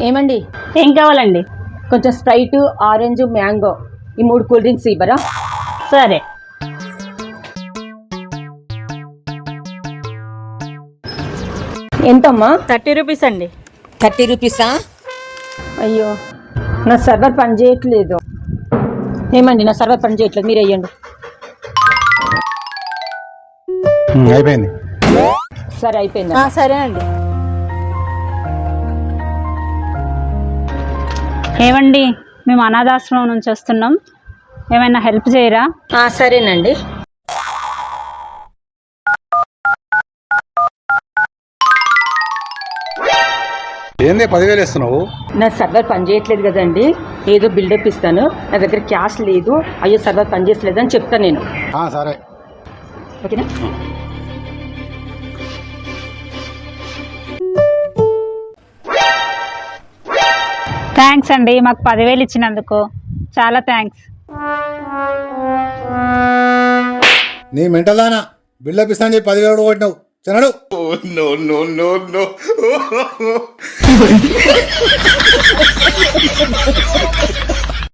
ఏమండి? ఏం కావాలండి? కొంచెం స్ప్రైట్, ఆరెంజ్, మ్యాంగో ఈ 3 కూల్ డ్రింక్స్ ఇవ్వరా? సరే. ఎంతమ్మా? 30 రూపీస్ అండి. 30 రూపీసా? అయ్యో, నా సర్వర్ పని చేయట్లేదు. ఏమండి, నా సర్వర్ పని చేయట్లేదు, మీరు వేయండి. అయిపోయింది. సరే, అయిపోయింది. సరే అండి. ఏమండి, మేము అనాథాశ్రమం నుంచి వస్తున్నాం, ఏమైనా హెల్ప్ చేయరా? సరేనండి. ఏంది 10,000 ఇస్తున్నావు? నా సర్వర్ పని చేయట్లేదు కదండి, ఏదో బిల్డప్ ఇస్తాను. నా దగ్గర క్యాష్ లేదు, అయ్యో సర్వర్ పని చేయట్లేదు అని చెప్తాను నేను. సరే, ఓకేనా? థ్యాంక్స్ అండి, మాకు 10,000 ఇచ్చినందుకు చాలా థ్యాంక్స్. నీ మెంటల్దానా బిల్డప్ ఇస్తాను చెప్పి 10,000 కొట్టినావు. చిన్నాడు.